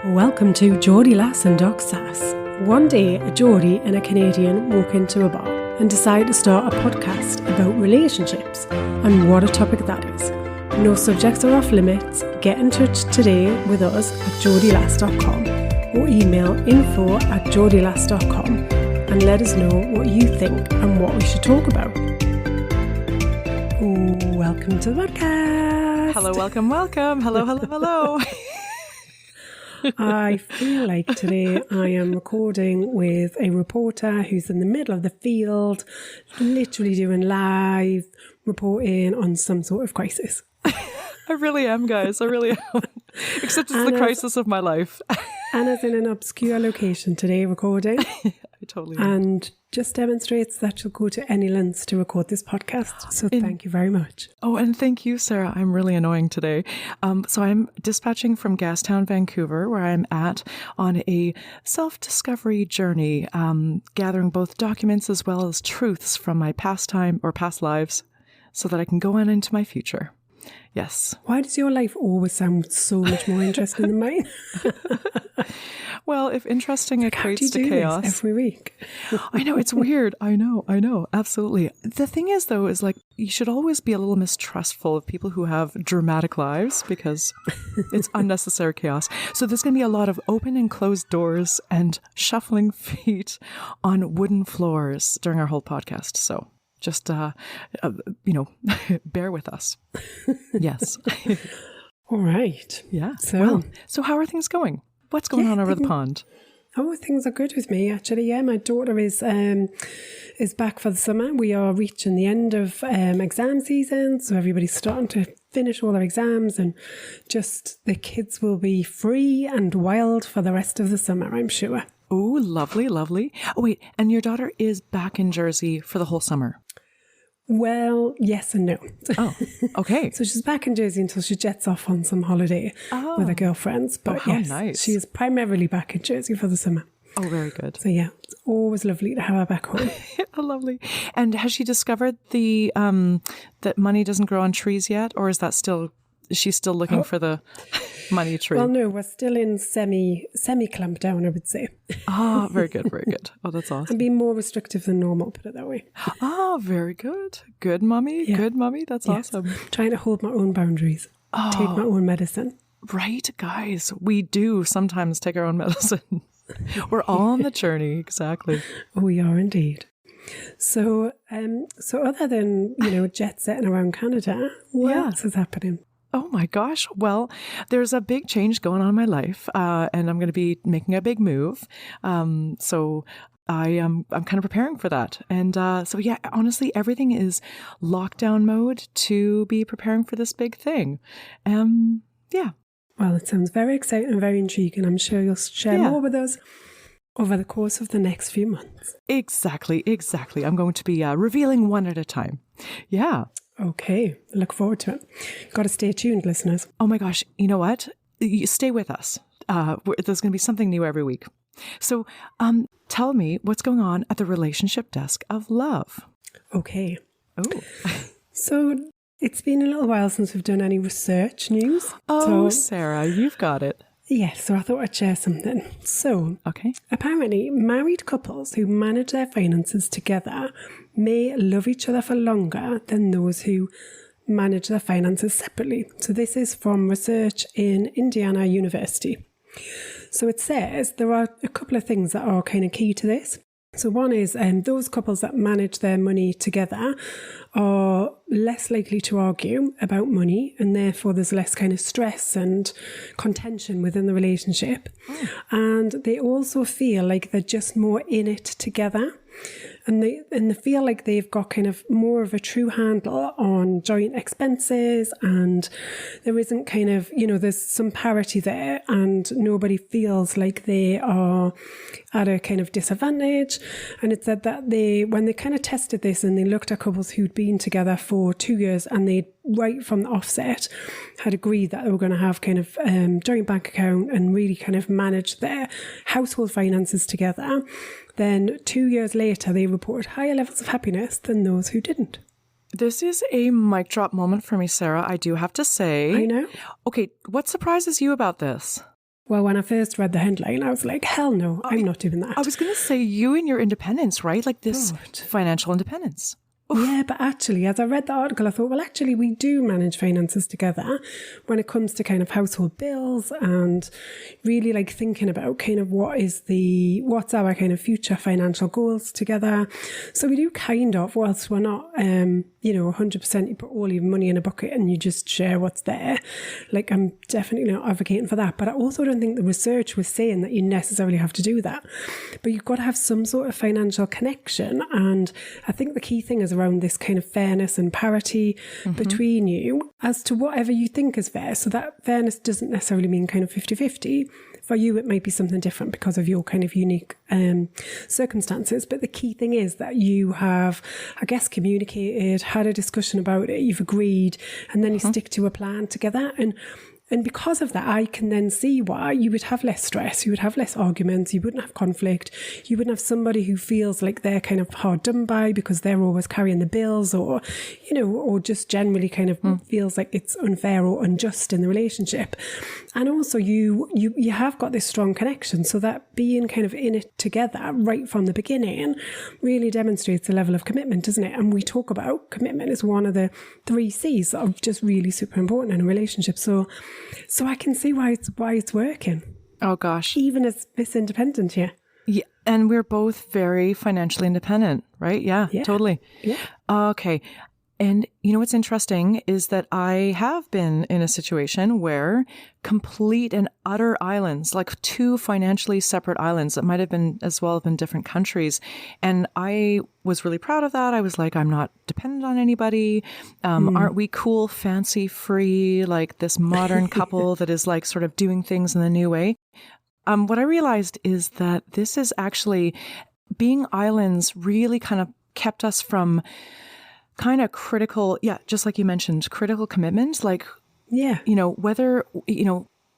Welcome to Geordie Lass Doc Sass. One day, a Geordie and a Canadian walk into a bar and decide to start a podcast about relationships, and what a topic that is. No subjects are off limits. Get in touch today with us at geordielass.com or email info@geordielass.com and let us know what you think and what we should talk about. Welcome to the podcast. Hello, welcome. Hello. I feel like today I am recording with a reporter who's in the middle of the field, literally doing live reporting on some sort of crisis. I really am, guys. I really am. Except it's the crisis of my life. Anna's in an obscure location today recording. I totally am. And just demonstrates that she'll go to any lengths to record this podcast. So thank you very much. Oh, and thank you, Sarah. I'm really annoying today. So I'm dispatching from Gastown, Vancouver, where I'm at on a self-discovery journey, gathering both documents as well as truths from my past lives so that I can go on into my future. Yes. Why does your life always sound so much more interesting than mine? Well, if interesting equates to chaos. This every week. I know, it's weird. I know. Absolutely. The thing is, though, is like you should always be a little mistrustful of people who have dramatic lives because it's unnecessary chaos. So there's going to be a lot of open and closed doors and shuffling feet on wooden floors during our whole podcast. So just, bear with us. Yes. All right. Yeah. So how are things going? What's going on over the pond? Oh, things are good with me, actually. Yeah, my daughter is back for the summer. We are reaching the end of exam season, so everybody's starting to finish all their exams, and just the kids will be free and wild for the rest of the summer, I'm sure. Oh, lovely. Oh, wait, and your daughter is back in Jersey for the whole summer? Well, yes and no. Oh, okay. So she's back in Jersey until she jets off on some holiday with her girlfriends. But yes, nice. She is primarily back in Jersey for the summer. Oh, very good. So yeah, it's always lovely to have her back home. Oh, lovely. And has she discovered the that money doesn't grow on trees yet? Or is she's still looking for the money tree? Well, no, we're still in semi clamp down, I would say. Oh, very good. Oh, that's awesome. And being more restrictive than normal, put it that way. Oh, very good. Good, mummy. Yeah. Good, mummy. That's awesome. Trying to hold my own boundaries. Take my own medicine. Right, guys. We do sometimes take our own medicine. We're all on the journey. Exactly. We are indeed. So other than, jet setting around Canada, what else is happening? Oh my gosh. Well, there's a big change going on in my life, and I'm going to be making a big move. So I'm kind of preparing for that. And honestly, everything is lockdown mode to be preparing for this big thing. Yeah. Well, it sounds very exciting and very intriguing. I'm sure you'll share more with us over the course of the next few months. Exactly. I'm going to be revealing one at a time. Yeah. Okay, look forward to it. Got to stay tuned, listeners. Oh my gosh, you know what? You stay with us. There's going to be something new every week. So tell me what's going on at the relationship desk of love. Okay. Oh. So it's been a little while since we've done any research news. Oh, Sarah, you've got it. Yes, so I thought I'd share something. So, apparently, married couples who manage their finances together may love each other for longer than those who manage their finances separately. So this is from research in Indiana University. So it says there are a couple of things that are kind of key to this. So one is those couples that manage their money together are less likely to argue about money, and therefore there's less kind of stress and contention within the relationship. And they also feel like they're just more in it together. And they feel like they've got kind of more of a true handle on joint expenses, and there isn't kind of, there's some parity there, and nobody feels like they are at a kind of disadvantage. And it said that when they kind of tested this and they looked at couples who'd been together for 2 years, and they right from the offset had agreed that they were going to have kind of joint bank account and really kind of manage their household finances together, then 2 years later they reported higher levels of happiness than those who didn't. This is a mic drop moment for me, Sarah. I do have to say. I know. Okay, what surprises you about this? Well, when I first read the headline, I was like, hell no, I'm not doing that. I was going to say you and your independence, right? Like this financial independence. Oof. Yeah, but actually, as I read the article, I thought, well, actually, we do manage finances together when it comes to kind of household bills and really like thinking about kind of what's our kind of future financial goals together. So we do kind of, whilst we're not, 100% you put all your money in a bucket and you just share what's there. Like, I'm definitely not advocating for that. But I also don't think the research was saying that you necessarily have to do that. But you've got to have some sort of financial connection. And I think the key thing is around this kind of fairness and parity between you as to whatever you think is fair. So that fairness doesn't necessarily mean kind of 50-50. For you, it might be something different because of your kind of unique circumstances. But the key thing is that you have, I guess, communicated, had a discussion about it, you've agreed, and then you stick to a plan together. And because of that, I can then see why you would have less stress, you would have less arguments, you wouldn't have conflict, you wouldn't have somebody who feels like they're kind of hard done by because they're always carrying the bills or just generally kind of feels like it's unfair or unjust in the relationship. And also you have got this strong connection, so that being kind of in it together right from the beginning really demonstrates a level of commitment, doesn't it? And we talk about commitment as one of the 3 C's that are just really super important in a relationship. So I can see why it's working. Oh gosh. Even as Miss Independent here. Yeah. And we're both very financially independent, right? Yeah. Totally. Yeah. Okay. And you know what's interesting is that I have been in a situation where complete and utter islands, like 2 financially separate islands that might have been as well have been different countries. And I was really proud of that. I was like, I'm not dependent on anybody. Aren't we cool, fancy, free, like this modern couple that is like sort of doing things in the new way? What I realized is that this is actually being islands really kind of kept us from kind of critical, just like you mentioned, critical commitment, like, whether,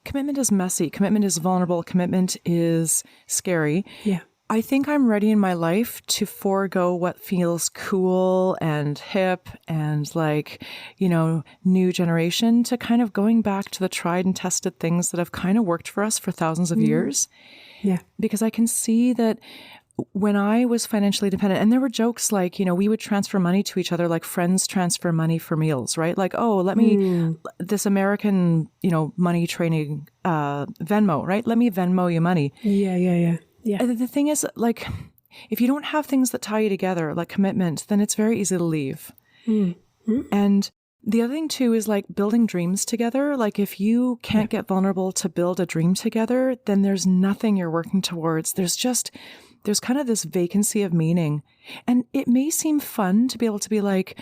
commitment is messy, commitment is vulnerable, commitment is scary. Yeah. I think I'm ready in my life to forego what feels cool and hip and like, new generation to kind of going back to the tried and tested things that have kind of worked for us for thousands of years. Yeah. Because I can see that when I was financially dependent, and there were jokes like, we would transfer money to each other like friends transfer money for meals, right? Like, oh, let me, this American, money training, Venmo, right? Let me Venmo you money. Yeah. And the thing is, like, if you don't have things that tie you together, like commitment, then it's very easy to leave. And the other thing too is like building dreams together. Like if you can't get vulnerable to build a dream together, then there's nothing you're working towards. There's kind of this vacancy of meaning. And it may seem fun to be able to be like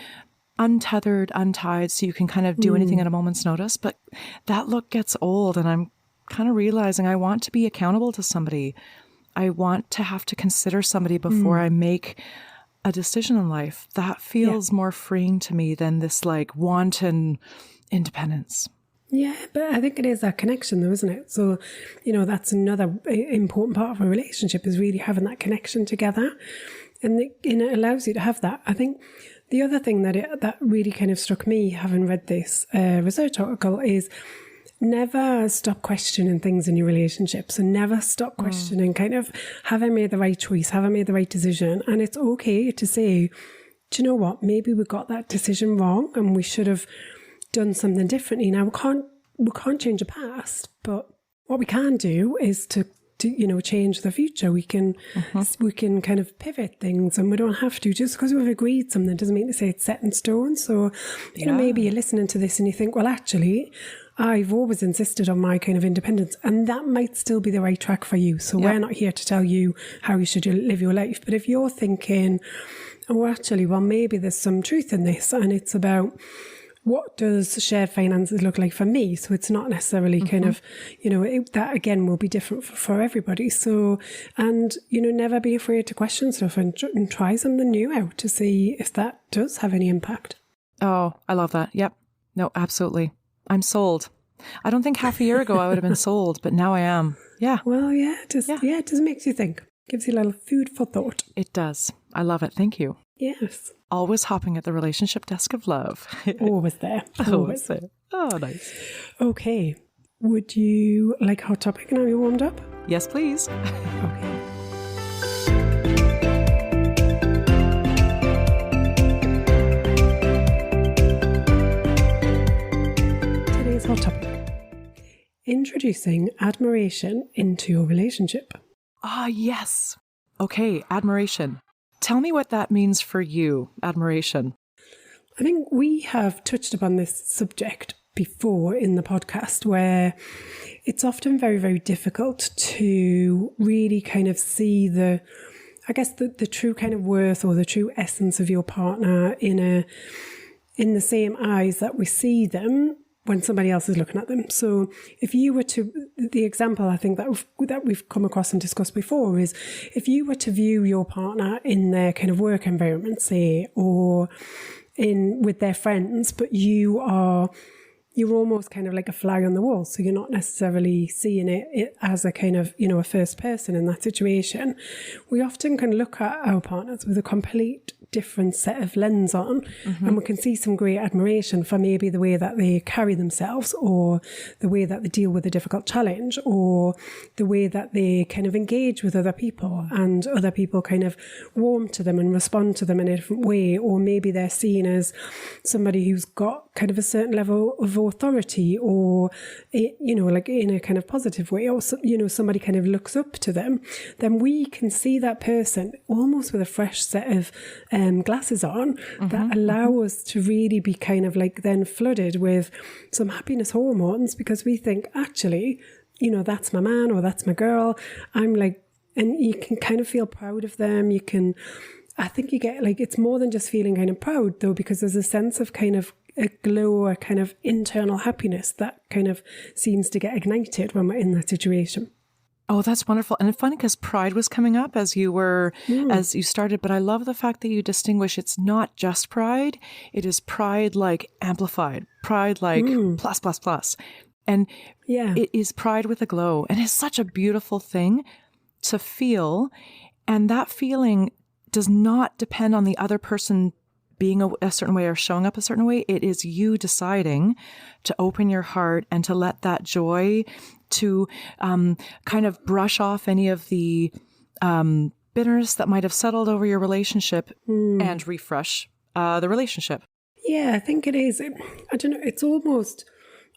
untethered, untied, so you can kind of do anything at a moment's notice. But that look gets old, and I'm kind of realizing I want to be accountable to somebody. I want to have to consider somebody before I make a decision in life. That feels more freeing to me than this like wanton independence. Yeah, but I think it is that connection though, isn't it? So, that's another important part of a relationship is really having that connection together. And it allows you to have that. I think the other thing that really kind of struck me, having read this research article, is never stop questioning things in your relationships and never stop questioning kind of, have I made the right choice? Have I made the right decision? And it's okay to say, do you know what? Maybe we got that decision wrong and we should have done something differently. Now we can't change the past, but what we can do is to change the future. We can kind of pivot things, and we don't have to, just because we've agreed something doesn't mean to say it's set in stone. So maybe you're listening to this and you think, well, actually I've always insisted on my kind of independence, and that might still be the right track for you. So we're not here to tell you how you should live your life. But if you're thinking, oh, actually, well, maybe there's some truth in this, and it's about what does shared finances look like for me? So it's not necessarily kind of, that again will be different for everybody. So, and, never be afraid to question stuff and try something new out to see if that does have any impact. Oh, I love that. Yep. No, absolutely. I'm sold. I don't think half a year ago I would have been sold, but now I am. Yeah. Well, it just makes you think. Gives you a little food for thought. It does. I love it. Thank you. Yes. Always hopping at the relationship desk of love. Always there. Always there. Oh, nice. Okay. Would you like a hot topic and are you warmed up? Yes, please. Okay. Today's hot topic. Introducing admiration into your relationship. Ah, yes. Okay, admiration. Tell me what that means for you, admiration. I think we have touched upon this subject before in the podcast, where it's often very, very difficult to really kind of see the true kind of worth or the true essence of your partner in the same eyes that we see them when somebody else is looking at them. So if you were to, the example I think that we've come across and discussed before is if you were to view your partner in their kind of work environment, say, or with their friends, but you're almost kind of like a flag on the wall. So you're not necessarily seeing it as a kind of, a first person in that situation. We often can look at our partners with a complete different set of lens on, and we can see some great admiration for maybe the way that they carry themselves, or the way that they deal with a difficult challenge, or the way that they kind of engage with other people, and other people kind of warm to them and respond to them in a different way, or maybe they're seen as somebody who's got kind of a certain level of authority, or like in a kind of positive way, or somebody kind of looks up to them. Then we can see that person almost with a fresh set of glasses on that allow us to really be kind of like then flooded with some happiness hormones, because we think, actually, that's my man or that's my girl. And you can kind of feel proud of them. I think you get like, it's more than just feeling kind of proud though, because there's a sense of kind of a glow, a kind of internal happiness that kind of seems to get ignited when we're in that situation. Oh, that's wonderful. And it's funny because pride was coming up as you started, but I love the fact that you distinguish it's not just pride. It is pride like amplified, pride like plus, plus, plus. And it is pride with a glow. And it's such a beautiful thing to feel. And that feeling does not depend on the other person being a certain way or showing up a certain way. It is you deciding to open your heart and to let that joy to kind of brush off any of the bitterness that might have settled over your relationship and refresh the relationship. Yeah, I think it is. I don't know, it's almost,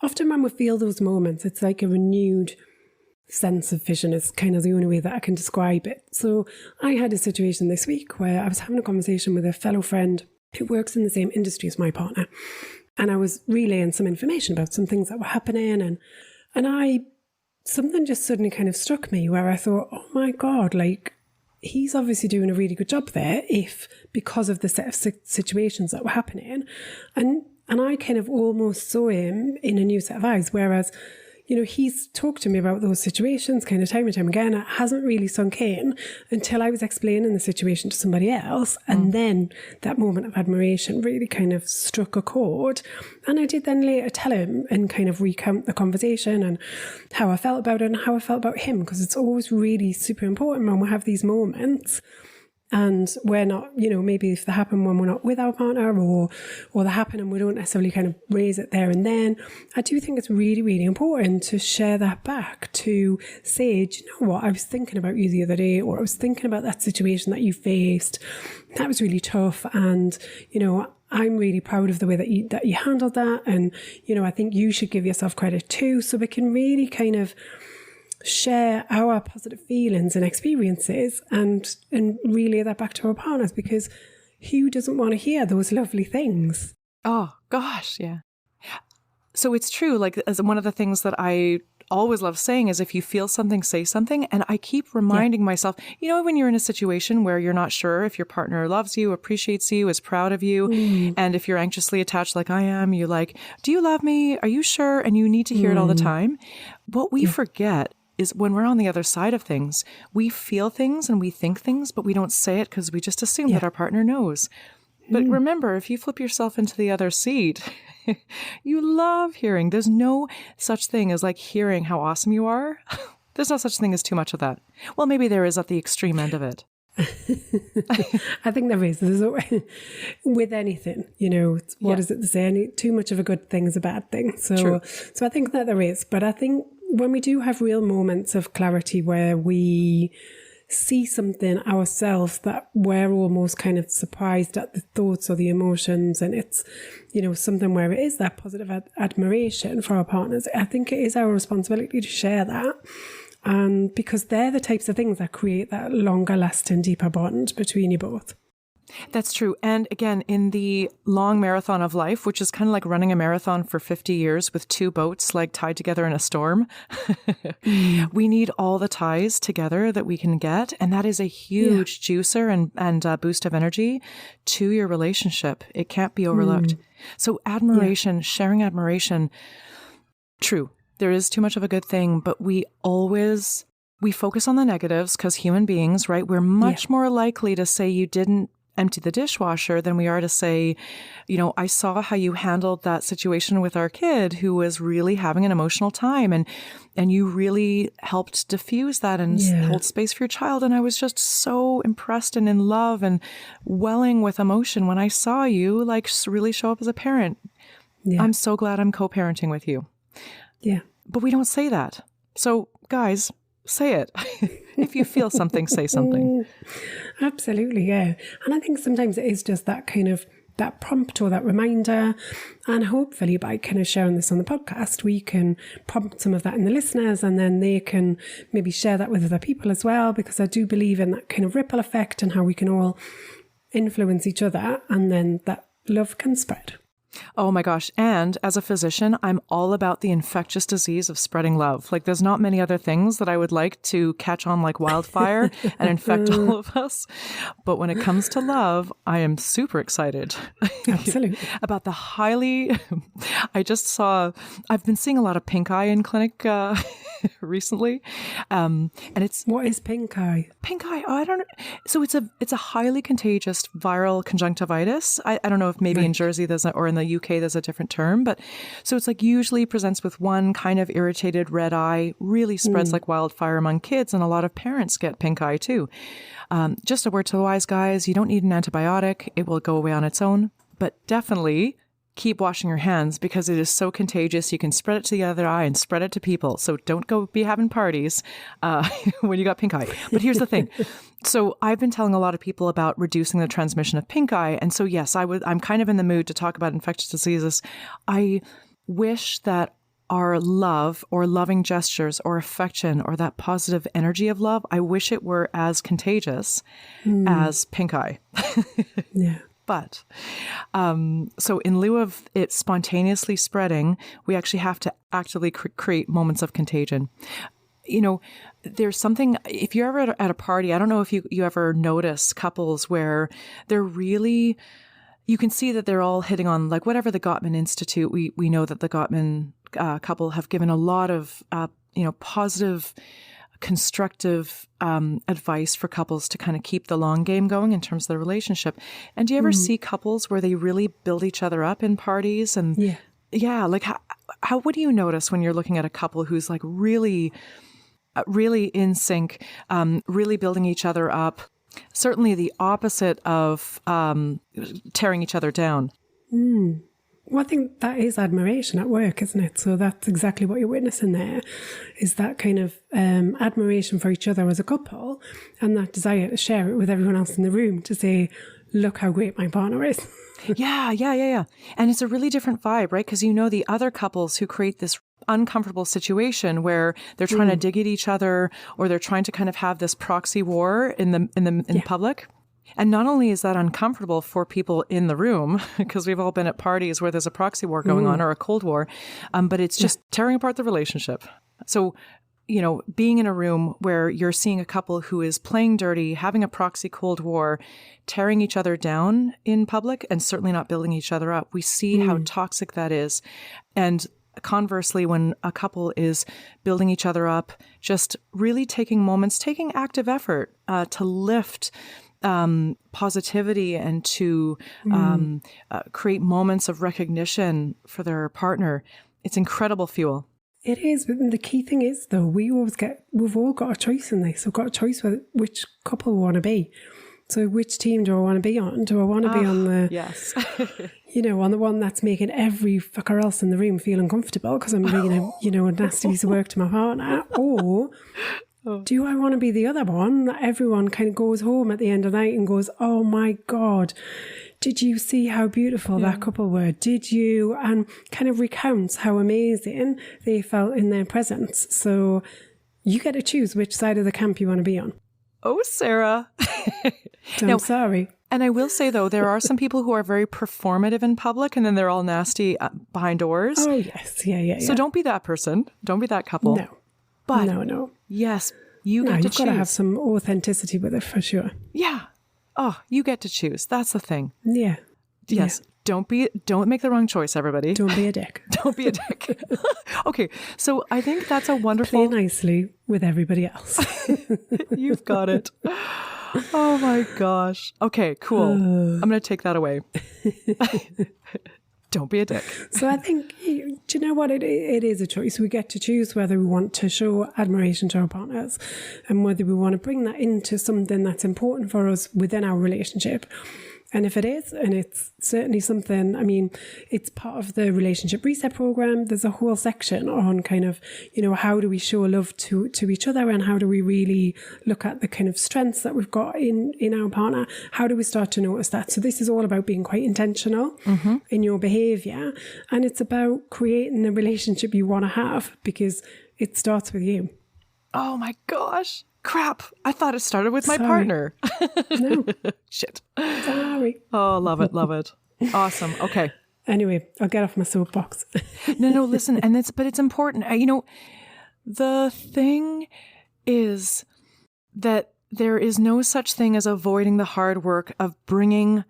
often when we feel those moments, it's like a renewed sense of vision is kind of the only way that I can describe it. So I had a situation this week where I was having a conversation with a fellow friend who works in the same industry as my partner. And I was relaying some information about some things that were happening. And something just suddenly kind of struck me where I thought, oh my God, like he's obviously doing a really good job there because of the set of situations that were happening. And I kind of almost saw him in a new set of eyes, whereas he's talked to me about those situations kind of time and time again. It hasn't really sunk in until I was explaining the situation to somebody else. And then that moment of admiration really kind of struck a chord. And I did then later tell him and kind of recount the conversation and how I felt about it and how I felt about him, because it's always really super important when we have these moments. And we're not, maybe if they happen when we're not with our partner, or they happen and we don't necessarily kind of raise it there and then, I do think it's really, really important to share that back, to say, do you know what, I was thinking about you the other day, or I was thinking about that situation that you faced. That was really tough. And, I'm really proud of the way that you handled that. And, I think you should give yourself credit too. So we can really kind of share our positive feelings and experiences and relay that back to our partners, because who doesn't want to hear those lovely things? Oh, gosh, yeah. So it's true, like as one of the things that I always love saying is if you feel something, say something. And I keep reminding myself, when you're in a situation where you're not sure if your partner loves you, appreciates you, is proud of you, and if you're anxiously attached like I am, you're like, do you love me? Are you sure? And you need to hear it all the time. What we forget is when we're on the other side of things, we feel things and we think things, but we don't say it because we just assume that our partner knows. But remember, if you flip yourself into the other seat, you love hearing. There's no such thing as like hearing how awesome you are. There's no such thing as too much of that. Well, maybe there is at the extreme end of it. I think there is. With anything, what is it to say? Too much of a good thing is a bad thing. So I think that there is. But I think when we do have real moments of clarity where we see something ourselves that we're almost kind of surprised at the thoughts or the emotions, and it's, something where it is that positive admiration for our partners, I think it is our responsibility to share that. And because they're the types of things that create that longer lasting, deeper bond between you both. That's true. And again, in the long marathon of life, which is kind of like running a marathon for 50 years with two boats like tied together in a storm, we need all the ties together that we can get. And that is a huge juicer and boost of energy to your relationship. It can't be overlooked. So admiration, sharing admiration, true. There is too much of a good thing, but we focus on the negatives because human beings, right? We're much more likely to say you didn't empty the dishwasher than we are to say, I saw how you handled that situation with our kid who was really having an emotional time, and you really helped diffuse that and hold space for your child. And I was just so impressed and in love and welling with emotion when I saw you really show up as a parent. Yeah. I'm so glad I'm co-parenting with you. Yeah. But we don't say that. So guys, say it. If you feel something, say something. Absolutely, yeah. And I think sometimes it is just that kind of that prompt or that reminder. And hopefully by kind of sharing this on the podcast, we can prompt some of that in the listeners, and then they can maybe share that with other people as well, because I do believe in that kind of ripple effect and how we can all influence each other, and then that love can spread. Oh my gosh. And as a physician, I'm all about the infectious disease of spreading love. There's not many other things that I would like to catch on like wildfire and infect all of us. But when it comes to love, I am super excited. Absolutely. About the I've been seeing a lot of pink eye in clinic recently. And it's... What is pink eye? Pink eye, I don't know. So it's a highly contagious viral conjunctivitis. I don't know if maybe in Jersey or in the UK there's a different term, but so it's usually presents with one kind of irritated red eye, really spreads like wildfire among kids, and a lot of parents get pink eye too. Just a word to the wise guys, you don't need an antibiotic. It will go away on its own, but definitely keep washing your hands because it is so contagious. You can spread it to the other eye and spread it to people. So don't go be having parties when you got pink eye. But here's the thing. So I've been telling a lot of people about reducing the transmission of pink eye. And so, yes, I'm kind of in the mood to talk about infectious diseases. I wish that our love or loving gestures or affection or that positive energy of love, I wish it were as contagious as pink eye. Yeah. But so in lieu of it spontaneously spreading, we actually have to actively create moments of contagion. There's something, if you're ever at a party, I don't know if you ever notice couples where they're really, you can see that they're all hitting on whatever the Gottman Institute, we know that the Gottman couple have given a lot of, positive, constructive advice for couples to kind of keep the long game going in terms of the relationship. And do you ever see couples where they really build each other up in parties? And how what do you notice when you're looking at a couple who's really in sync, really building each other up? Certainly the opposite of tearing each other down. Well, I think that is admiration at work, isn't it? So that's exactly what you're witnessing there, is that kind of admiration for each other as a couple, and that desire to share it with everyone else in the room to say, look how great my partner is. Yeah. And it's a really different vibe, right? Because the other couples who create this uncomfortable situation where they're trying to dig at each other, or they're trying to kind of have this proxy war in public. And not only is that uncomfortable for people in the room, because we've all been at parties where there's a proxy war going on or a Cold War, but it's just tearing apart the relationship. So, being in a room where you're seeing a couple who is playing dirty, having a proxy Cold War, tearing each other down in public, and certainly not building each other up, we see how toxic that is. And conversely, when a couple is building each other up, just really taking active effort to lift positivity and to create moments of recognition for their partner, it's incredible fuel. It is. But the key thing is, though, we've all got a choice in this. We've got a choice with which couple we want to be. So which team do I want to be on? Do I want to be on the, yes, on the one that's making every fucker else in the room feel uncomfortable because I'm being a nasty piece of work to my partner? Or do I want to be the other one that everyone kind of goes home at the end of the night and goes, oh my God, did you see how beautiful that couple were? Did you? And kind of recounts how amazing they felt in their presence. So you get to choose which side of the camp you want to be on. Oh, Sarah. I'm sorry. And I will say, though, there are some people who are very performative in public and then they're all nasty behind doors. Oh, yes. Yeah. So don't be that person. Don't be that couple. No. But no. Yes, you get to you've choose. got to have some authenticity with it for sure. Yeah. Oh, you get to choose. That's the thing. Yeah. Yes. Yeah. Don't make the wrong choice, everybody. Don't be a dick. Don't be a dick. Okay. So I think that's a wonderful... Play nicely with everybody else. You've got it. Oh my gosh. Okay, cool. I'm going to take that away. Don't be a dick. So I think, do you know what? It is a choice. We get to choose whether we want to show admiration to our partners and whether we want to bring that into something that's important for us within our relationship. And if it is, and it's certainly something, I mean, it's part of the relationship reset program. There's a whole section on kind of, how do we show love to each other and how do we really look at the kind of strengths that we've got in our partner? How do we start to notice that? So this is all about being quite intentional in your behavior. And it's about creating the relationship you want to have because it starts with you. Oh my gosh. Crap. I thought it started with my partner. No. Shit. Sorry. Oh, love it. Love it. Awesome. Okay. Anyway, I'll get off my soapbox. No, listen. But it's important. The thing is that there is no such thing as avoiding the hard work of bringing,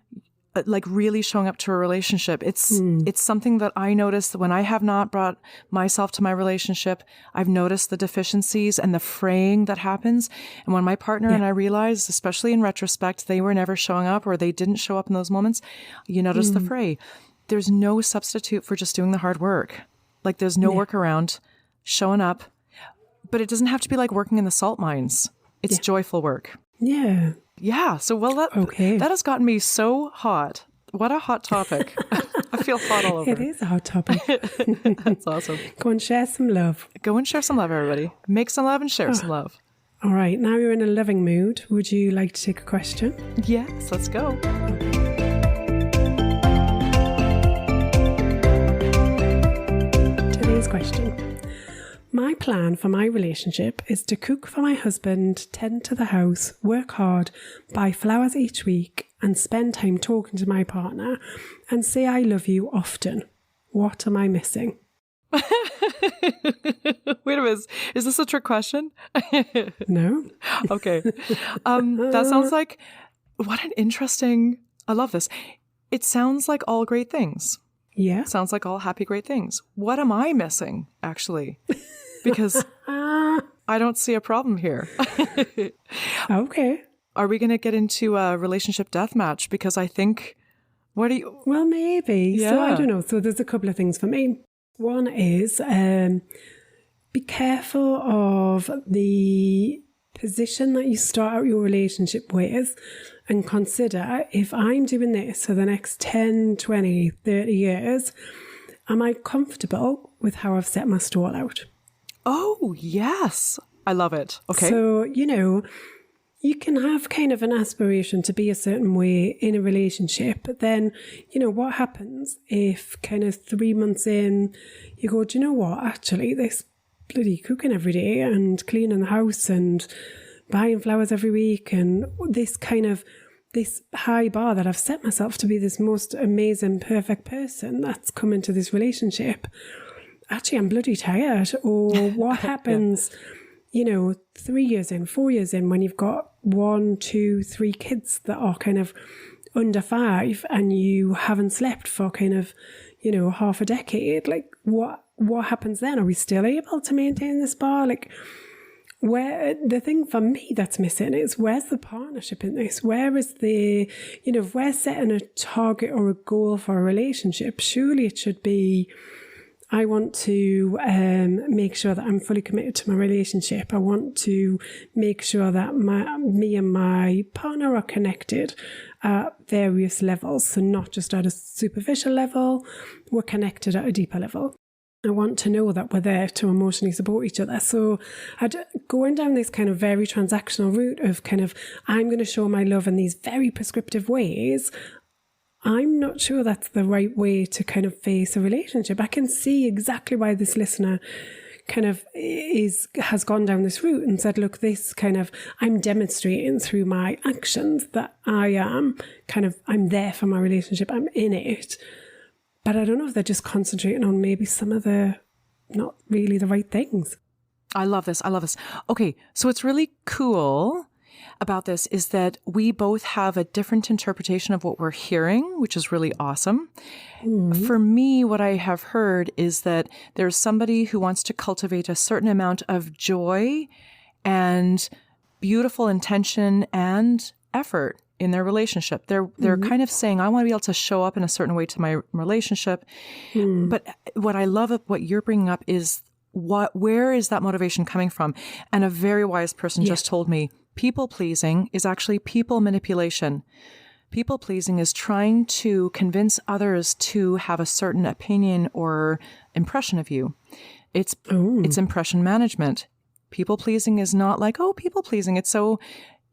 like really showing up to a relationship. It's something that I noticed when I have not brought myself to my relationship. I've noticed the deficiencies and the fraying that happens. And when my partner and I realized, especially in retrospect, they were never showing up or they didn't show up in those moments, you notice the fray. There's no substitute for just doing the hard work. Like there's no workaround showing up, but it doesn't have to be like working in the salt mines. It's joyful work. Yeah. Yeah. So, that has gotten me so hot. What a hot topic. I feel hot all over. It is a hot topic. That's awesome. Go and share some love. Go and share some love, everybody. Make some love and share some love. All right. Now you're in a loving mood. Would you like to take a question? Yes, let's go. Today's question. My plan for my relationship is to cook for my husband, tend to the house, work hard, buy flowers each week, and spend time talking to my partner and say I love you often. What am I missing? Wait a minute. Is this a trick question? No. Okay. That sounds like, what an interesting, I love this. It sounds like all great things. Yeah. Sounds like all happy, great things. What am I missing, actually? Because I don't see a problem here. Okay. Are we going to get into a relationship deathmatch? Because I think, Well, maybe. Yeah. So I don't know. So there's a couple of things for me. One is be careful of the position that you start out your relationship with and consider if I'm doing this for the next 10, 20, 30 years, am I comfortable with how I've set my stall out? Oh, yes. I love it. Okay. So, you can have kind of an aspiration to be a certain way in a relationship, but then, what happens if kind of 3 months in, you go, do you know what? Actually, this bloody cooking every day and cleaning the house and buying flowers every week and this high bar that I've set myself to be this most amazing, perfect person that's come into this relationship. Actually, I'm bloody tired. Or what happens, 3 years in, 4 years in, when you've got 1, 2, 3 kids that are kind of under 5 and you haven't slept for kind of, half a decade? Like, what happens then? Are we still able to maintain this bar? Like, where the thing for me that's missing is where's the partnership in this? Where is the, if we're setting a target or a goal for a relationship, surely it should be, I want to make sure that I'm fully committed to my relationship. I want to make sure that me and my partner are connected at various levels. So not just at a superficial level, we're connected at a deeper level. I want to know that we're there to emotionally support each other. So going down this kind of very transactional route of kind of, I'm going to show my love in these very prescriptive ways, I'm not sure that's the right way to kind of face a relationship. I can see exactly why this listener kind of has gone down this route and said, look, this kind of, I'm demonstrating through my actions that I'm there for my relationship, I'm in it. But I don't know if they're just concentrating on maybe some of the not really the right things. I love this. Okay, so what's really cool about this is that we both have a different interpretation of what we're hearing, which is really awesome. Mm-hmm. For me, what I have heard is that there's somebody who wants to cultivate a certain amount of joy and beautiful intention and effort in their relationship. They're mm-hmm. kind of saying, I want to be able to show up in a certain way to my relationship. Mm. But what I love of what you're bringing up is where is that motivation coming from? And a very wise person just told me, people pleasing is actually people manipulation. People pleasing is trying to convince others to have a certain opinion or impression of you. It's impression management. People pleasing is not like, people pleasing.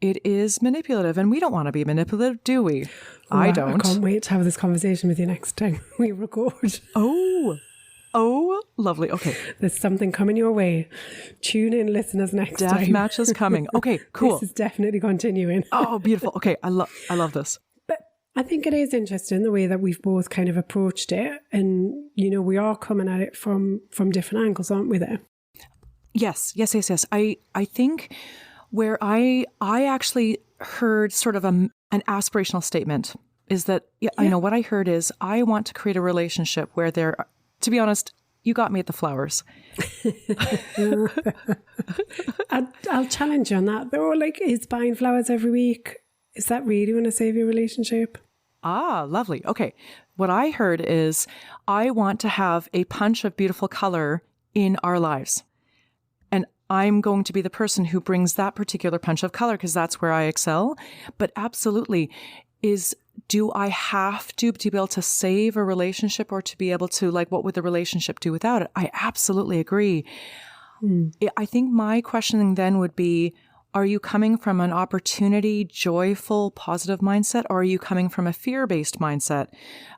It is manipulative, and we don't want to be manipulative, do we? Well, I don't. I can't wait to have this conversation with you next time we record. Oh, lovely. Okay. There's something coming your way. Tune in, listeners, next time. Death match is coming. Okay, cool. This is definitely continuing. Oh, beautiful. Okay, I love this. But I think it is interesting the way that we've both kind of approached it. And, we are coming at it from different angles, aren't we there? Yes. I think where I actually heard sort of an aspirational statement is that, I know what I heard is I want to create a relationship where to be honest, you got me at the flowers. I'll challenge you on that though. Like, is buying flowers every week, is that really going to save your relationship? Ah, lovely. Okay. What I heard is I want to have a punch of beautiful color in our lives. And I'm going to be the person who brings that particular punch of color because that's where I excel. But absolutely, do I have to be able to save a relationship or to be able to, like, what would the relationship do without it? I absolutely agree. I think my questioning then would be, are you coming from an opportunity, joyful, positive mindset, or are you coming from a fear-based mindset?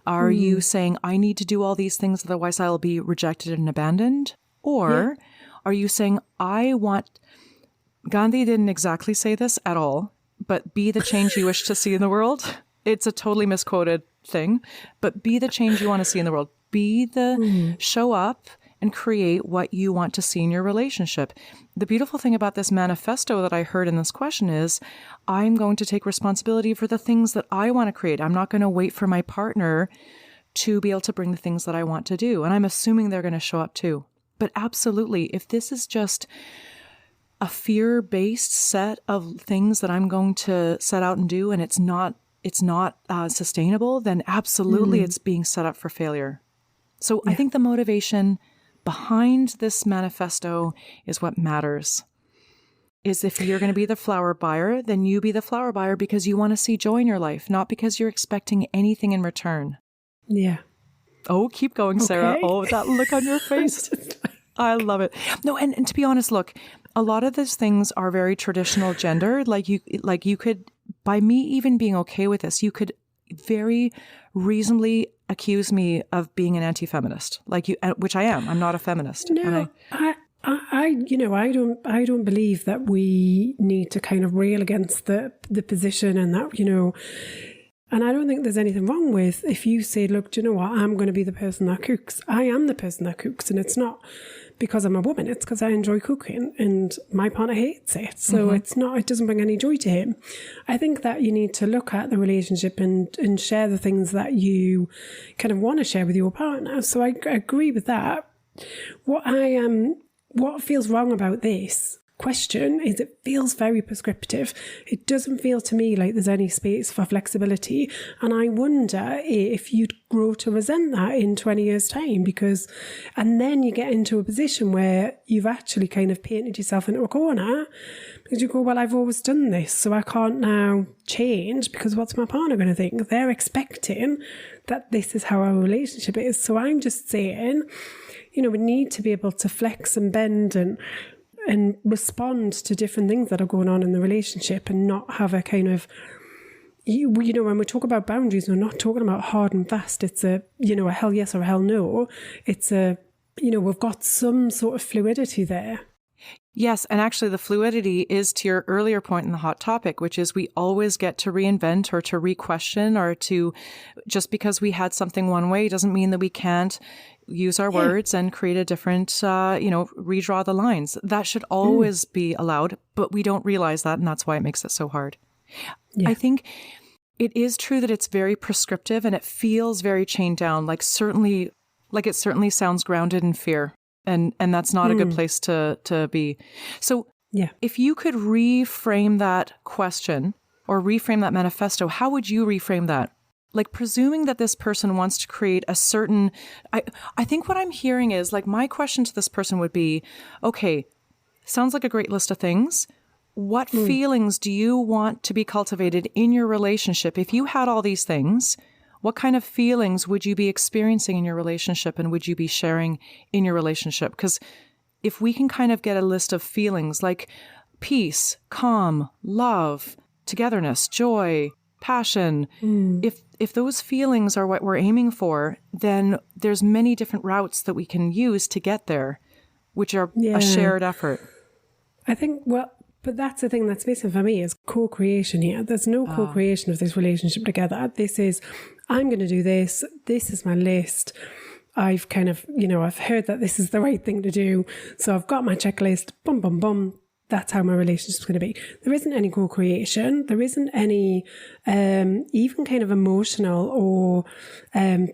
Are you saying, I need to do all these things, otherwise I'll be rejected and abandoned? Or are you saying, Gandhi didn't exactly say this at all, but be the change you wish to see in the world? It's a totally misquoted thing, but be the change you want to see in the world. Show up and create what you want to see in your relationship. The beautiful thing about this manifesto that I heard in this question is, I'm going to take responsibility for the things that I want to create. I'm not going to wait for my partner to be able to bring the things that I want to do. And I'm assuming they're going to show up too. But absolutely, if this is just a fear-based set of things that I'm going to set out and do, and it's not sustainable, then absolutely it's being set up for failure. So I think the motivation behind this manifesto is what matters. Is if you're going to be the flower buyer, then you be the flower buyer because you want to see joy in your life, not because you're expecting anything in return. Yeah. Oh, keep going, Sarah. Okay. Oh, that look on your face. I love it. No, and to be honest, look, a lot of these things are very traditional gendered. Like you could, by me even being okay with this, you could very reasonably accuse me of being an anti-feminist, which I am. I'm not a feminist. No, I don't believe that we need to kind of rail against the position and that, and I don't think there's anything wrong with if you say, look, do you know what? I'm going to be the person that cooks. I am the person that cooks, and it's not because I'm a woman. It's because I enjoy cooking and my partner hates it. So it doesn't bring any joy to him. I think that you need to look at the relationship and share the things that you kind of want to share with your partner. So I agree with that. What feels wrong about this question is it feels very prescriptive. It doesn't feel to me like there's any space for flexibility. And I wonder if you'd grow to resent that in 20 years' time, and then you get into a position where you've actually kind of painted yourself into a corner because you go, well, I've always done this, so I can't now change because what's my partner going to think? They're expecting that this is how our relationship is. So I'm just saying, we need to be able to flex and bend and respond to different things that are going on in the relationship and not have a kind of, when we talk about boundaries, we're not talking about hard and fast. It's a hell yes or a hell no. It's we've got some sort of fluidity there. Yes, and actually the fluidity is to your earlier point in the hot topic, which is we always get to reinvent or to re-question or to, just because we had something one way doesn't mean that we can't use our words and create a different, redraw the lines. That should always be allowed, but we don't realize that, and that's why it makes it so hard. Yeah. I think it is true that it's very prescriptive and it feels very chained down, like it certainly sounds grounded in fear. And that's not a good place to be. So if you could reframe that question or reframe that manifesto, how would you reframe that? Like, presuming that this person wants to create a certain, I think what I'm hearing is, like, my question to this person would be, okay, sounds like a great list of things. What feelings do you want to be cultivated in your relationship? If you had all these things, what kind of feelings would you be experiencing in your relationship and would you be sharing in your relationship? Because if we can kind of get a list of feelings like peace, calm, love, togetherness, joy, passion, if those feelings are what we're aiming for, then there's many different routes that we can use to get there, which are a shared effort. I think, but that's the thing that's missing for me is co-creation here. There's no co-creation of this relationship together. This is, I'm going to do this. This is my list. I've kind of, I've heard that this is the right thing to do. So I've got my checklist, bum, bum, bum. That's how my relationship's going to be. There isn't any co-creation. There isn't any even kind of emotional or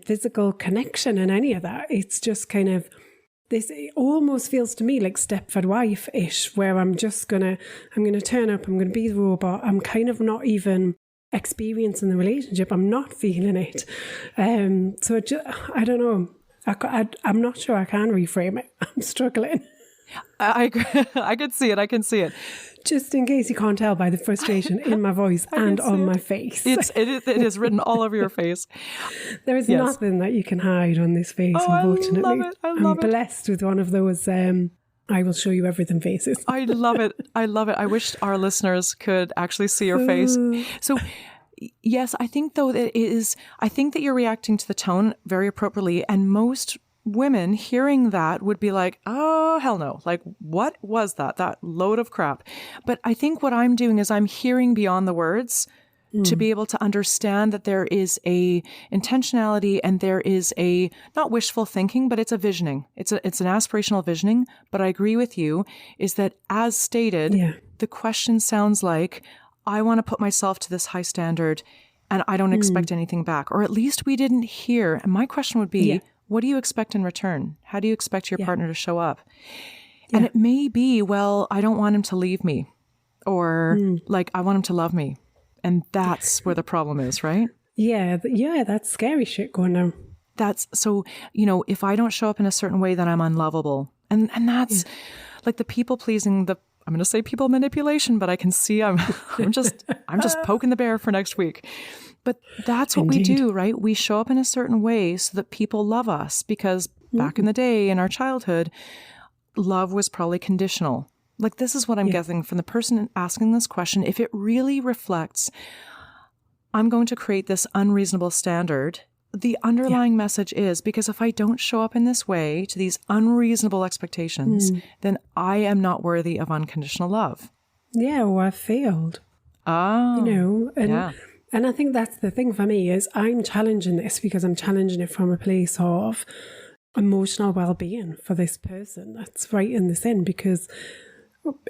physical connection in any of that. It's just kind of this. It almost feels to me like Stepford Wife-ish, where I'm going to turn up, I'm going to be the robot. I'm kind of not even experiencing the relationship. I'm not feeling it. So I don't know. I'm not sure I can reframe it. I'm struggling. I can see it. I can see it. Just in case you can't tell by the frustration in my voice and on my face. It is written all over your face. There is nothing that you can hide on this face, unfortunately. I love it. I'm blessed with one of those I will show you everything faces. I love it. I love it. I wish our listeners could actually see your face. So yes, I think though I think that you're reacting to the tone very appropriately, and most women hearing that would be like, oh, hell no. Like, what was that? That load of crap. But I think what I'm doing is I'm hearing beyond the words to be able to understand that there is a intentionality and there is a, not wishful thinking, but it's a visioning. It's an aspirational visioning. But I agree with you is that as stated, the question sounds like, I want to put myself to this high standard and I don't expect anything back. Or at least we didn't hear. And my question would be, what do you expect in return? How do you expect your partner to show up? And it may be, well, I don't want him to leave me, or like, I want him to love me. And that's where the problem is, right? Yeah, that's scary shit going on. That's so, if I don't show up in a certain way, then I'm unlovable. And that's like the people pleasing, I'm going to say people manipulation, but I can see I'm just poking the bear for next week. But that's what we do, right? We show up in a certain way so that people love us, because back in the day in our childhood, love was probably conditional. Like, this is what I'm guessing from the person asking this question. If it really reflects, I'm going to create this unreasonable standard, the underlying message is, because if I don't show up in this way to these unreasonable expectations, then I am not worthy of unconditional love. Yeah, or I've failed. And I think that's the thing for me is I'm challenging this because I'm challenging it from a place of emotional well-being for this person that's writing this in, because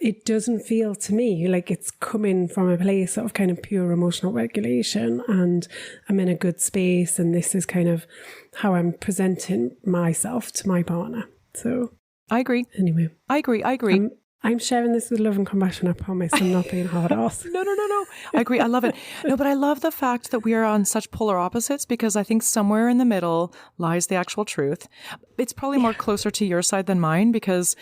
it doesn't feel to me like it's coming from a place of kind of pure emotional regulation and I'm in a good space and this is kind of how I'm presenting myself to my partner. So I agree. Anyway. I agree. I'm sharing this with love and compassion. I promise. I'm not being hard ass. No. I agree. I love it. No, but I love the fact that we are on such polar opposites, because I think somewhere in the middle lies the actual truth. It's probably more closer to your side than mine, because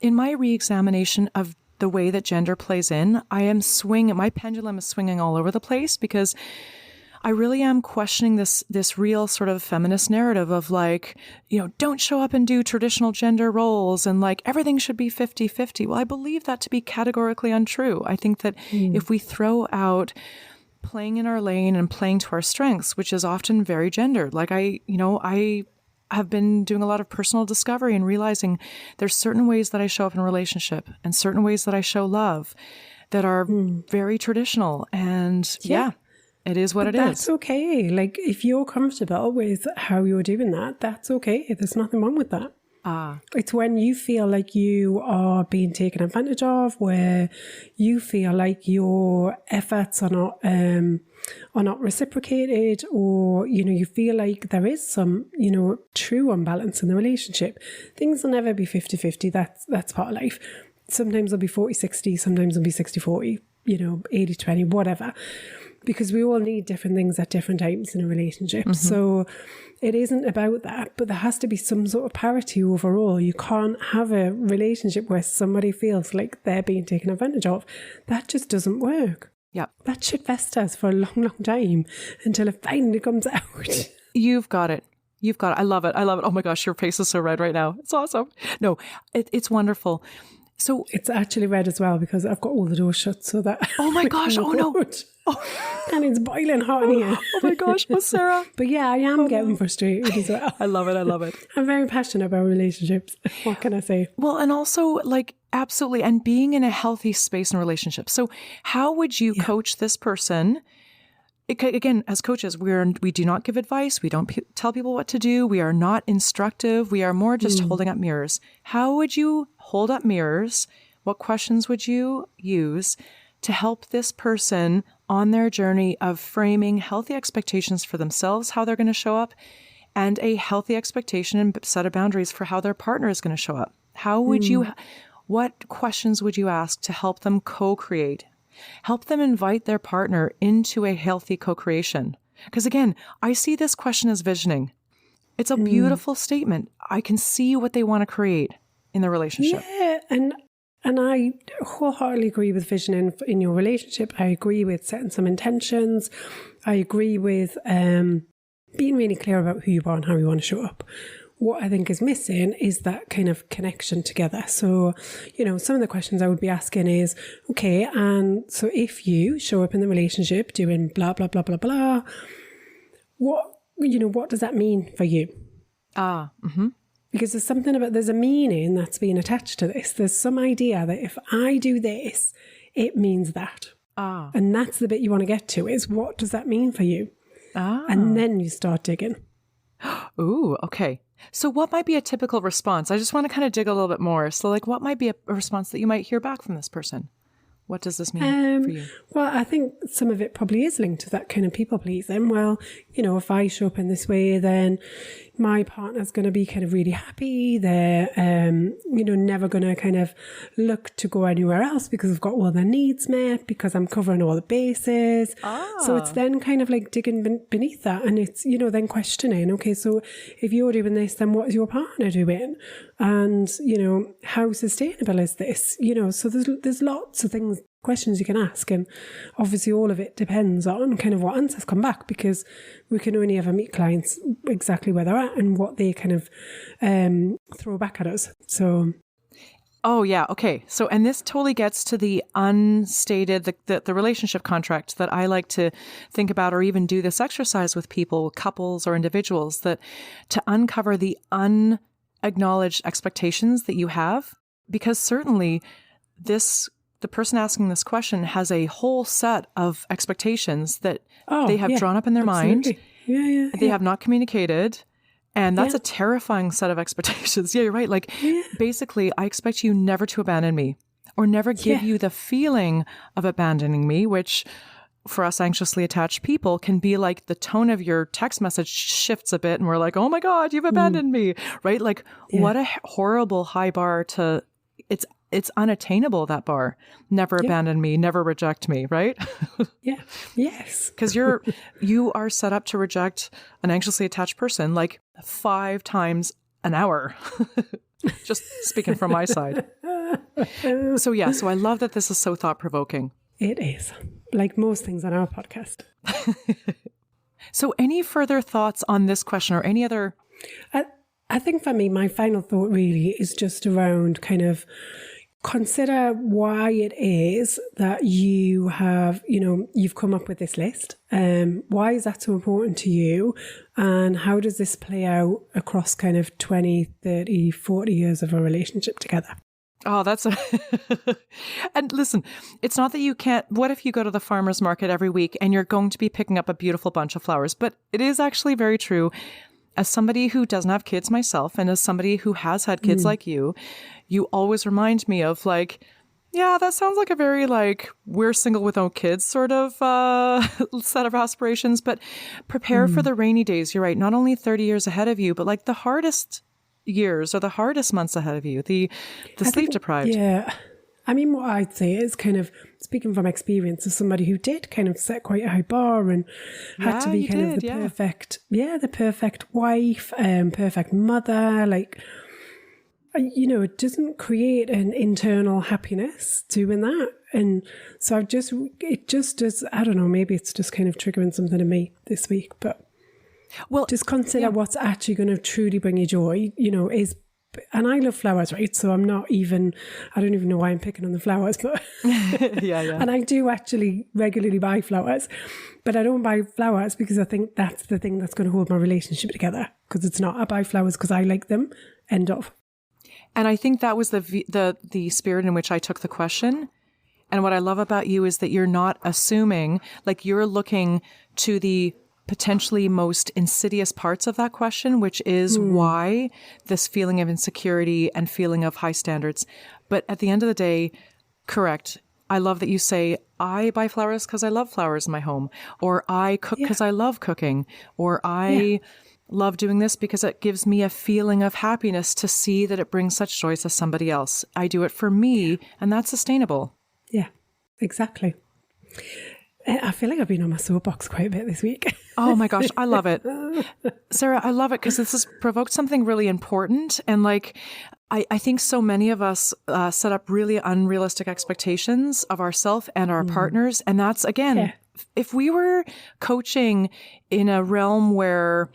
in my re-examination of the way that gender plays in, my pendulum is swinging all over the place, because I really am questioning this real sort of feminist narrative of like, don't show up and do traditional gender roles and like everything should be 50-50. Well, I believe that to be categorically untrue. I think that if we throw out playing in our lane and playing to our strengths, which is often very gendered, like I have been doing a lot of personal discovery and realizing there's certain ways that I show up in a relationship and certain ways that I show love that are very traditional. And it is what it is. That's okay. Like, if you're comfortable with how you're doing that, that's okay. There's nothing wrong with that. It's when you feel like you are being taken advantage of, where you feel like your efforts are not reciprocated, or, you feel like there is some, true imbalance in the relationship. Things will never be 50-50. That's part of life. Sometimes it'll be 40-60, sometimes it'll be 60-40, 80-20, whatever. Because we all need different things at different times in a relationship. So it isn't about that, but there has to be some sort of parity overall. You can't have a relationship where somebody feels like they're being taken advantage of. That just doesn't work. Yeah. That shit festers for a long, long time until it finally comes out. You've got it. I love it. Oh my gosh, your face is so red right now. It's awesome. No, it's wonderful. So it's actually red as well because I've got all the doors shut so that... Oh my gosh, oh no. And it's boiling hot in here. Oh my gosh, Sarah. But yeah, I am getting frustrated as well. I love it. I'm very passionate about relationships. What can I say? Well, and also like, absolutely. And being in a healthy space in relationships. So how would you coach this person? Again, as coaches, we do not give advice. We don't tell people what to do. We are not instructive. We are more just holding up mirrors. How would you hold up mirrors? What questions would you use to help this person on their journey of framing healthy expectations for themselves, how they're going to show up, and a healthy expectation and set of boundaries for how their partner is going to show up? How would what questions would you ask to help them co-create? Help them invite their partner into a healthy co-creation. Because again, I see this question as visioning. It's a beautiful statement. I can see what they want to create in the relationship. Yeah, and I wholeheartedly agree with visioning in your relationship. I agree with setting some intentions. I agree with being really clear about who you are and how you want to show up. What I think is missing is that kind of connection together. So, some of the questions I would be asking is, okay, and so if you show up in the relationship doing blah, blah, blah, blah, blah, what does that mean for you? Because there's a meaning that's being attached to this. There's some idea that if I do this, it means that. And that's the bit you want to get to, is what does that mean for you? And then you start digging. Ooh, okay. So what might be a typical response? I just want to kind of dig a little bit more. So like, what might be a response that you might hear back from this person? What does this mean for you? Well, I think some of it probably is linked to that kind of people pleasing. Well, if I show up in this way, then my partner's going to be kind of really happy. They're, never going to kind of look to go anywhere else because I've got all their needs met, because I'm covering all the bases. So it's then kind of like digging beneath that, and it's, then questioning, okay, so if you're doing this, then what is your partner doing? And, how sustainable is this? So there's lots of questions you can ask, and obviously all of it depends on kind of what answers come back, because we can only ever meet clients exactly where they're at and what they kind of throw back at us. So oh yeah, okay. So, and this totally gets to the unstated, the relationship contract that I like to think about, or even do this exercise with people, couples or individuals, that to uncover the unacknowledged expectations that you have, because certainly the person asking this question has a whole set of expectations that they have drawn up in their mind. They have not communicated. And that's a terrifying set of expectations. Yeah, you're right. Like, basically, I expect you never to abandon me, or never give you the feeling of abandoning me, which for us anxiously attached people can be like the tone of your text message shifts a bit and we're like, oh my God, you've abandoned me, right? Like, what a horrible high bar to... It's it's unattainable, that bar. Never abandon me, never reject me, right? Yeah. Yes. Because you are set up to reject an anxiously attached person like 5 times an hour. Just speaking from my side. So I love that this is so thought-provoking. It is. Like most things on our podcast. So any further thoughts on this question or any other? I think for me, my final thought really is just around kind of consider why it is that you have, you've come up with this list. Why is that so important to you? And how does this play out across kind of 20, 30, 40 years of a relationship together? Oh, and listen, it's not that you can't, what if you go to the farmer's market every week and you're going to be picking up a beautiful bunch of flowers? But it is actually very true. As somebody who doesn't have kids myself, and as somebody who has had kids like you always remind me of like, yeah, that sounds like a very like, we're single with no kids sort of set of aspirations, but prepare for the rainy days. You're right. Not only 30 years ahead of you, but like the hardest years or the hardest months ahead of you, the sleep deprived. Yeah. I mean, what I'd say is kind of speaking from experience as somebody who did kind of set quite a high bar and had to be kind of the perfect wife, perfect mother. Like, it doesn't create an internal happiness doing that. And so it just does, I don't know, maybe it's just kind of triggering something in me this week, but just consider what's actually going to truly bring you joy, and I love flowers, right? So I don't even know why I'm picking on the flowers, but and I do actually regularly buy flowers, but I don't buy flowers because I think that's the thing that's going to hold my relationship together, because it's not, I buy flowers because I like them, end of. And I think that was the spirit in which I took the question. And what I love about you is that you're not assuming, like you're looking to the potentially most insidious parts of that question, which is why this feeling of insecurity and feeling of high standards. But at the end of the day, correct. I love that you say, I buy flowers because I love flowers in my home, or I cook because I love cooking, or I love doing this because it gives me a feeling of happiness to see that it brings such joy to somebody else. I do it for me, and that's sustainable. Yeah, exactly. I feel like I've been on my soapbox quite a bit this week. Oh my gosh, I love it. Sara, I love it because this has provoked something really important. And like, I think so many of us set up really unrealistic expectations of ourselves and our partners. And that's, again, if we were coaching in a realm where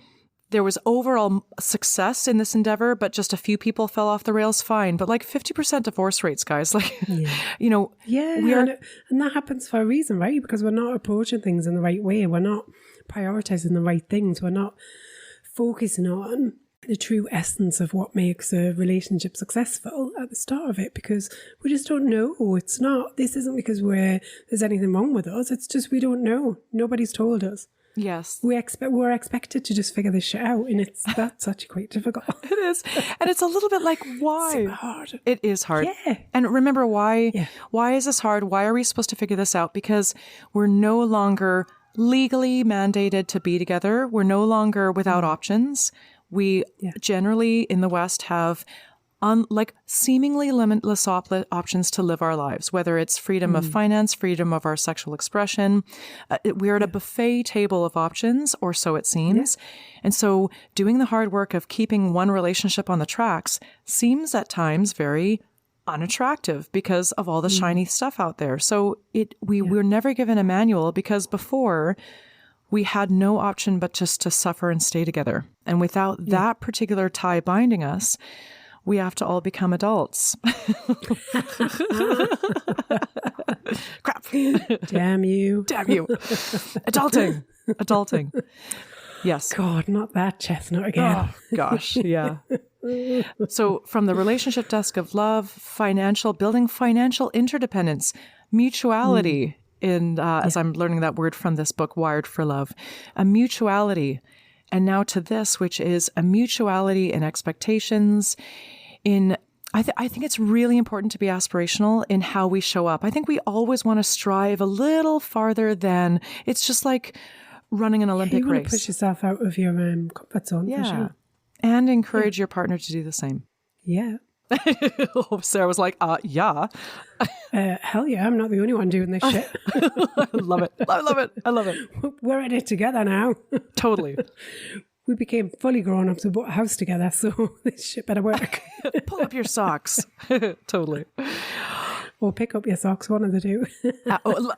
there was overall success in this endeavor, but just a few people fell off the rails, fine. But like 50% divorce rates, guys, like, and that happens for a reason, right? Because we're not approaching things in the right way. We're not prioritizing the right things. We're not focusing on the true essence of what makes a relationship successful at the start of it, because we just don't know. This isn't because there's anything wrong with us. It's just, we don't know. Nobody's told us. Yes. We're expected to just figure this shit out, and that's actually quite difficult. It is. And it's a little bit like, why? Super hard. It is hard. Yeah. And remember why is this hard? Why are we supposed to figure this out? Because we're no longer legally mandated to be together. We're no longer without options. We generally in the West have seemingly limitless options to live our lives, whether it's freedom of finance, freedom of our sexual expression. We're at a buffet table of options, or so it seems. Yeah. And so doing the hard work of keeping one relationship on the tracks seems at times very unattractive because of all the shiny stuff out there. So we're never given a manual, because before we had no option but just to suffer and stay together. And without that particular tie binding us, we have to all become adults. Crap. Damn you. Damn you. Adulting. Yes. God, not that chestnut again. Oh, gosh, yeah. So from the relationship desk of love, building financial interdependence, mutuality, as I'm learning that word from this book, Wired for Love, a mutuality. And now to this, which is a mutuality in expectations. I think it's really important to be aspirational in how we show up. I think we always want to strive a little farther than, it's just like running an Olympic race. You want to push yourself out of your comfort zone, for sure. And encourage your partner to do the same. Yeah. Sarah was like, yeah. Hell yeah, I'm not the only one doing this shit. I love it. I love it. I love it. We're in it together now. Totally. We became fully grown-ups and bought a house together, so this shit better work. Pull up your socks. Totally. Or pick up your socks, one of the two.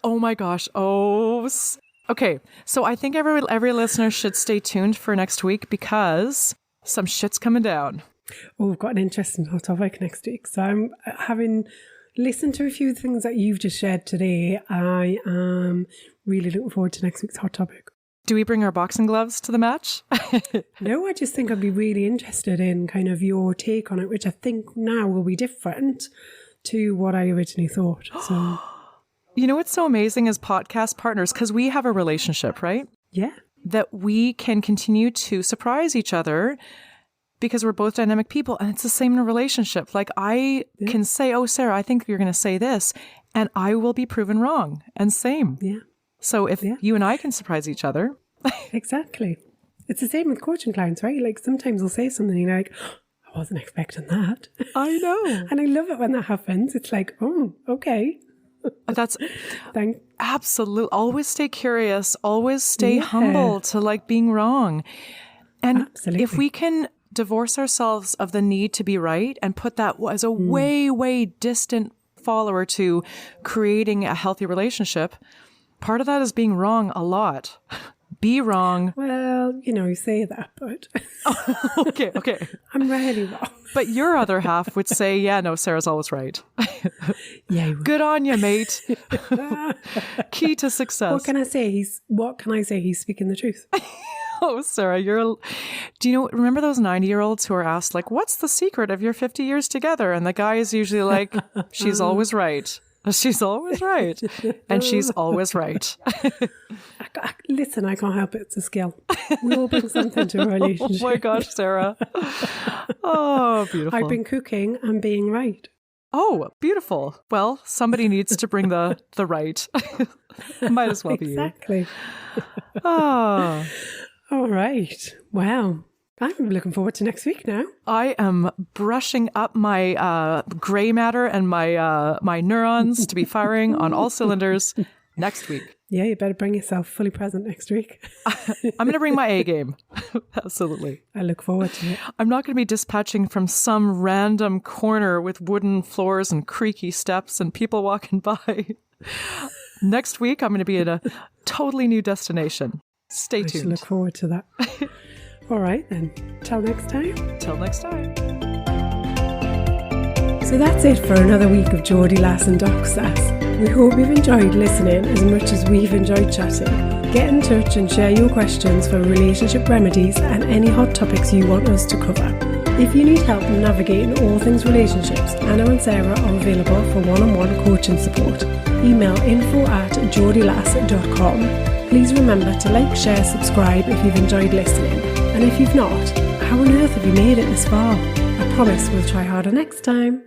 Oh my gosh. Okay. So I think every listener should stay tuned for next week because some shit's coming down. Oh, we've got an interesting hot topic next week. So I'm having listened to a few things that you've just shared today. I am really looking forward to next week's hot topic. Do we bring our boxing gloves to the match? No, I just think I'd be really interested in kind of your take on it, which I think now will be different to what I originally thought. So, you know what's so amazing as podcast partners, because we have a relationship, right? Yeah. That we can continue to surprise each other because we're both dynamic people, and it's the same in a relationship. Like I can say, oh, Sarah, I think you're going to say this, and I will be proven wrong, and same. Yeah. So if you and I can surprise each other. Exactly. It's the same with coaching clients, right? Like sometimes they'll say something and you're like, I wasn't expecting that. I know. And I love it when that happens. It's like, oh, okay. That's absolute. Always stay curious. Always stay humble to like being wrong. And if we can divorce ourselves of the need to be right and put that as a way, way distant follower to creating a healthy relationship, part of that is being wrong a lot. Be wrong. Well, you say that, but... Okay. I'm really wrong. But your other half would say, yeah, no, Sarah's always right. Yeah. Good on you, mate. Key to success. What can I say? He's speaking the truth. Oh, Sarah, do you remember those 90-year-olds who are asked, like, what's the secret of your 50 years together? And the guy is usually like, she's always right. She's always right. And she's always right. Listen, I can't help it. It's a skill. We all bring something to a relationship. Oh my gosh, Sarah. Oh, beautiful. I've been cooking and being right. Oh, beautiful. Well, somebody needs to bring the right. Might as well be you. Exactly. Oh. All right. Wow. I'm looking forward to next week now. I am brushing up my gray matter and my neurons to be firing on all cylinders next week. Yeah, you better bring yourself fully present next week. I'm going to bring my A game. Absolutely. I look forward to it. I'm not going to be dispatching from some random corner with wooden floors and creaky steps and people walking by. Next week, I'm going to be at a totally new destination. Stay tuned. I look forward to that. All right, then. Till next time. Till next time. So that's it for another week of Geordie Lass and Doc Sass. We hope you've enjoyed listening as much as we've enjoyed chatting. Get in touch and share your questions for relationship remedies and any hot topics you want us to cover. If you need help navigating all things relationships, Anna and Sarah are available for one-on-one coaching support. Email info@geordielass.com. Please remember to like, share, subscribe if you've enjoyed listening. And if you've not, how on earth have you made it this far? I promise we'll try harder next time.